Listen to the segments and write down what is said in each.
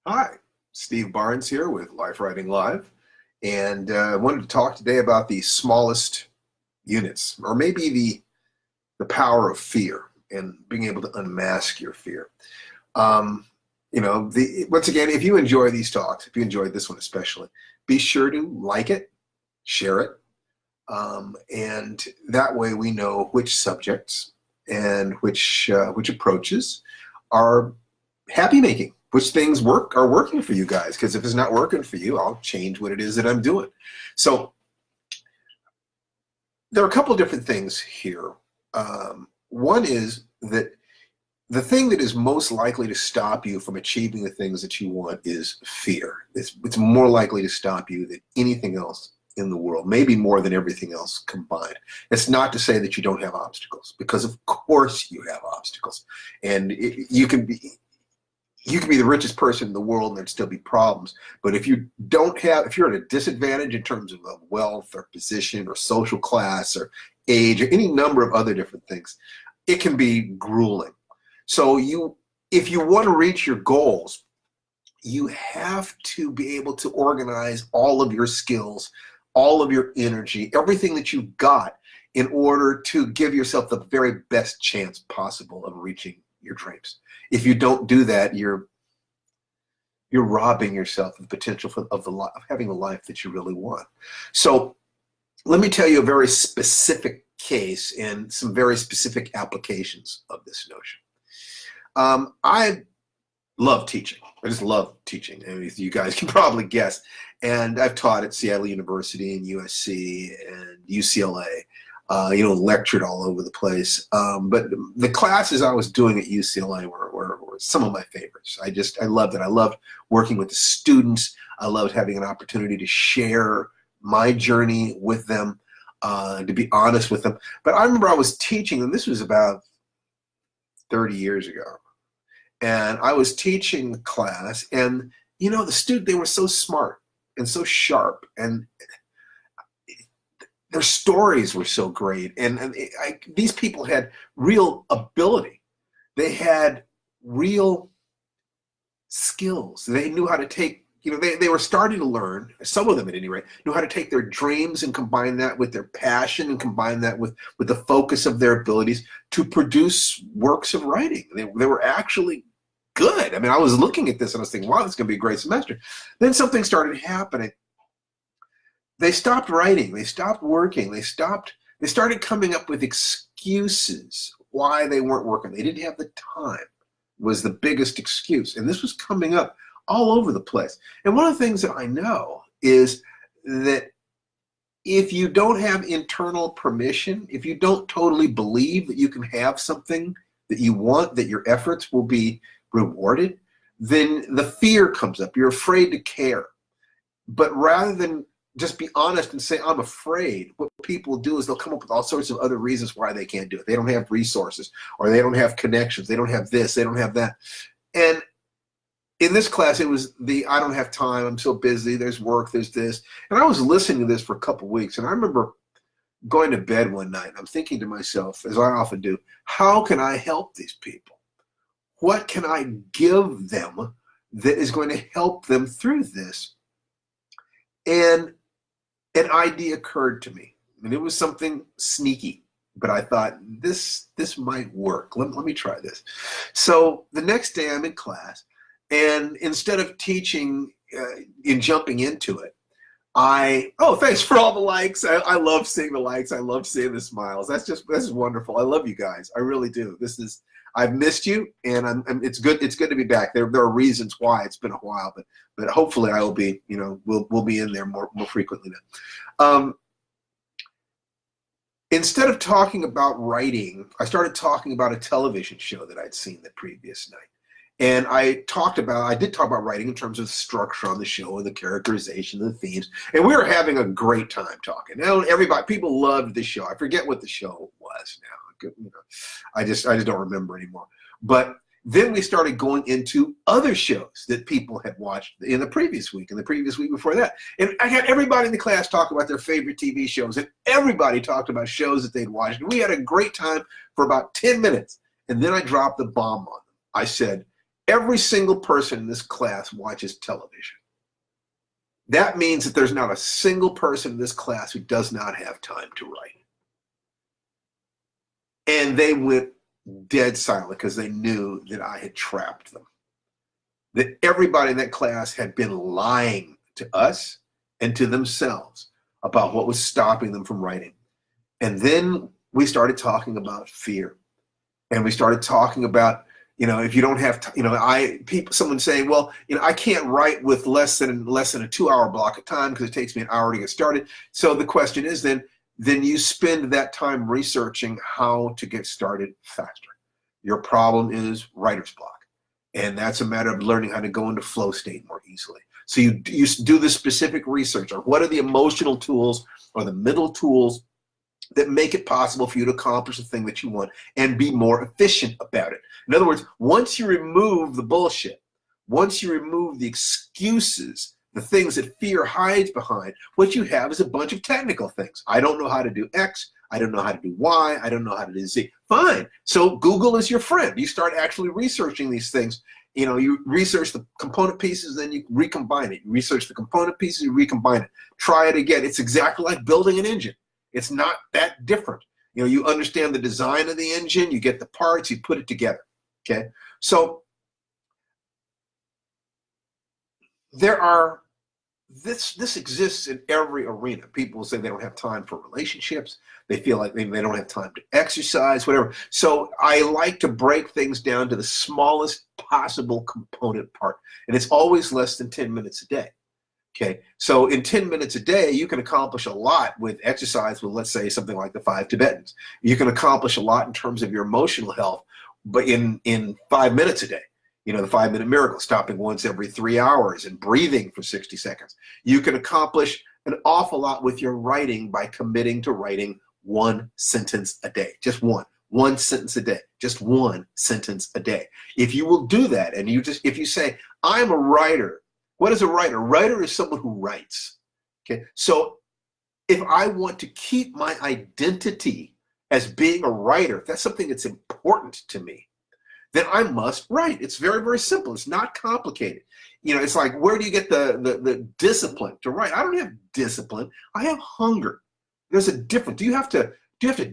Hi, Steve Barnes here with Life Writing Live, and I wanted to talk today about the smallest units, or maybe the power of fear and being able to unmask your fear. Um, once again, if you enjoy these talks, if you enjoyed this one especially, be sure to like it, share it, and that way we know which subjects and which approaches are happy making, which things are working for you guys. Because if it's not working for you, I'll change what it is that I'm doing. So there are a couple of different things here. One is that the thing that is most likely to stop you from achieving the things that you want is fear. It's more likely to stop you than anything else in the world, maybe more than everything else combined. It's not to say that you don't have obstacles, because of course you have obstacles, and you can be the richest person in the world and there'd still be problems. But if you're at a disadvantage in terms of wealth or position or social class or age or any number of other different things, it can be grueling. So if you want to reach your goals, you have to be able to organize all of your skills, all of your energy, everything that you've got in order to give yourself the very best chance possible of reaching your dreams. If you don't do that, you're robbing yourself of the potential of having the life that you really want. So let me tell you a very specific case and some very specific applications of this notion. I love teaching. I just love teaching. I mean, you guys can probably guess. And I've taught at Seattle University and USC and UCLA. Lectured all over the place. But the classes I was doing at UCLA were some of my favorites. I loved it. I loved working with the students. I loved having an opportunity to share my journey with them, to be honest with them. But I remember I was teaching, and this was about 30 years ago. And I was teaching the class, and they were so smart and so sharp, and their stories were so great, and these people had real ability. They had real skills. They knew how to take, they were starting to learn, some of them at any rate, knew how to take their dreams and combine that with their passion and combine that with the focus of their abilities to produce works of writing. They were actually good. I mean, I was looking at this and I was thinking, wow, this is going to be a great semester. Then something started happening. They stopped writing, they stopped working, they started coming up with excuses why they weren't working. They didn't have the time, was the biggest excuse. And this was coming up all over the place. And one of the things that I know is that if you don't have internal permission, if you don't totally believe that you can have something that you want, that your efforts will be rewarded, then the fear comes up. You're afraid to care. But rather than just be honest and say, I'm afraid, what people do is they'll come up with all sorts of other reasons why they can't do it. They don't have resources, or they don't have connections. They don't have this, they don't have that. And in this class, it was I don't have time, I'm so busy, there's work, there's this. And I was listening to this for a couple of weeks, and I remember going to bed one night, and I'm thinking to myself, as I often do, how can I help these people? What can I give them that is going to help them through this? And an idea occurred to me, and it was something sneaky, but I thought this might work. Let me try this. So the next day I'm in class, and instead of teaching in jumping into it, thanks for all the likes. I love seeing the likes. I love seeing the smiles. This is wonderful. I love you guys. I really do. I've missed you, and it's good to be back. There are reasons why it's been a while, but hopefully I will be, we'll be in there more frequently now. Instead of talking about writing, I started talking about a television show that I'd seen the previous night. And I did talk about writing in terms of the structure on the show and the characterization of the themes. And we were having a great time talking. Now, people loved the show. I forget what the show was now. I just don't remember anymore. But then we started going into other shows that people had watched in the previous week and the previous week before that. And I had everybody in the class talk about their favorite TV shows, and everybody talked about shows that they'd watched. And we had a great time for about 10 minutes. And then I dropped the bomb on them. I said, Every single person in this class watches television. That means that there's not a single person in this class who does not have time to write. And they went dead silent because they knew that I had trapped them. That everybody in that class had been lying to us and to themselves about what was stopping them from writing. And then we started talking about fear. And we started talking about, if you don't have, someone saying, well, I can't write with less than a 2-hour block of time because it takes me an hour to get started. So the question is then you spend that time researching how to get started faster. Your problem is writer's block. And that's a matter of learning how to go into flow state more easily. So you do the specific research on what are the emotional tools or the mental tools that make it possible for you to accomplish the thing that you want and be more efficient about it. In other words, once you remove the bullshit, once you remove the excuses, the things that fear hides behind, what you have is a bunch of technical things. I don't know how to do X. I don't know how to do Y. I don't know how to do Z. Fine. So Google is your friend. You start actually researching these things. You research the component pieces, then you recombine it. You research the component pieces, you recombine it. Try it again. It's exactly like building an engine. It's not that different. You understand the design of the engine, you get the parts, you put it together. Okay? So this exists in every arena. People say they don't have time for relationships. They feel like they don't have time to exercise, whatever. So I like to break things down to the smallest possible component part. And it's always less than 10 minutes a day. Okay, so in 10 minutes a day, you can accomplish a lot with exercise with, let's say, something like the 5 Tibetans. You can accomplish a lot in terms of your emotional health, but in 5 minutes a day. The 5-minute miracle, stopping once every 3 hours and breathing for 60 seconds. You can accomplish an awful lot with your writing by committing to writing 1 sentence a day. Just one sentence a day, just 1 sentence a day. If you will do that, and if you say, I'm a writer. What is a writer? A writer is someone who writes. Okay, so if I want to keep my identity as being a writer, if that's something that's important to me, then I must write. It's very, very simple. It's not complicated. It's like, where do you get the discipline to write? I don't have discipline. I have hunger. There's a difference. Do you have to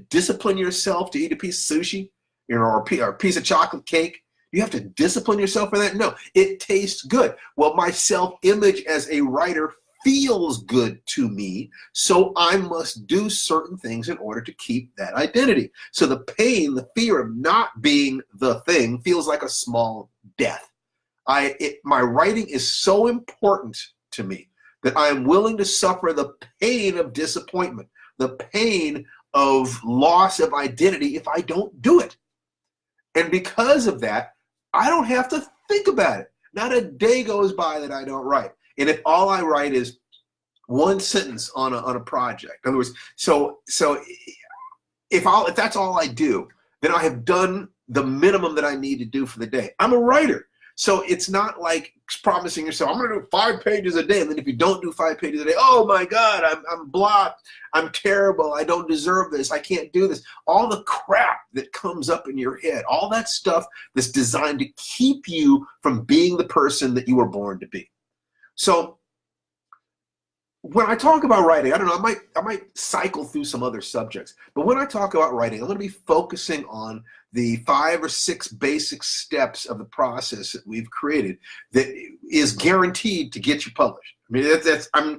discipline yourself to eat a piece of sushi, or a piece of chocolate cake? You have to discipline yourself for that? No, it tastes good. Well, my self-image as a writer feels good to me, so I must do certain things in order to keep that identity. So the pain, the fear of not being the thing feels like a small death. My writing is so important to me that I am willing to suffer the pain of disappointment, the pain of loss of identity if I don't do it. And because of that, I don't have to think about it. Not a day goes by that I don't write. And if all I write is 1 sentence on a project, in other words, so if that's all I do, then I have done the minimum that I need to do for the day. I'm a writer. So it's not like promising yourself, I'm going to do 5 pages a day. And then if you don't do 5 pages a day, oh my God, I'm blocked. I'm terrible. I don't deserve this. I can't do this. All the crap that comes up in your head, all that stuff that's designed to keep you from being the person that you were born to be. So when I talk about writing, I don't know, I might cycle through some other subjects, but when I talk about writing, I'm going to be focusing on the 5 or 6 basic steps of the process that we've created that is guaranteed to get you published. I mean,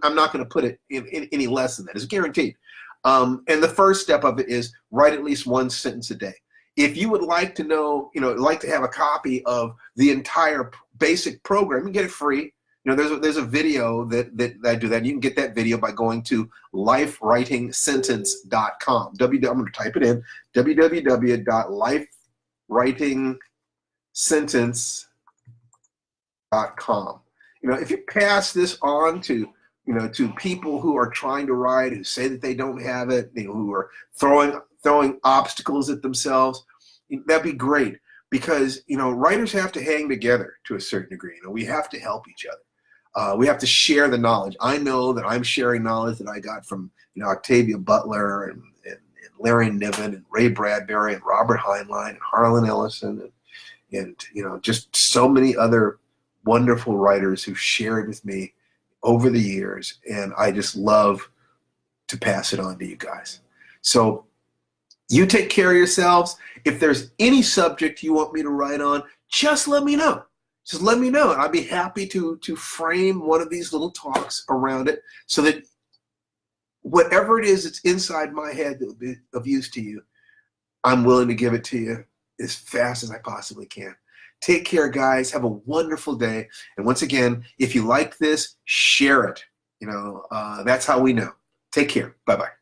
I'm not going to put it in any less than that. It's guaranteed. And the first step of it is write at least 1 sentence a day. If you would like to know, like to have a copy of the entire basic program, you can get it free. There's a video that I do that. You can get that video by going to lifewritingsentence.com. I'm going to type it in, www.lifewritingsentence.com. If you pass this on to people who are trying to write, who say that they don't have it, who are throwing obstacles at themselves, that'd be great, because writers have to hang together to a certain degree. We have to help each other. We have to share the knowledge. I know that I'm sharing knowledge that I got from Octavia Butler and Larry Niven and Ray Bradbury and Robert Heinlein and Harlan Ellison and just so many other wonderful writers who shared with me over the years, and I just love to pass it on to you guys. So you take care of yourselves. If there's any subject you want me to write on, just let me know. Just let me know, and I'd be happy to frame one of these little talks around it so that whatever it is that's inside my head that would be of use to you, I'm willing to give it to you as fast as I possibly can. Take care, guys. Have a wonderful day. And once again, if you like this, share it. That's how we know. Take care. Bye-bye.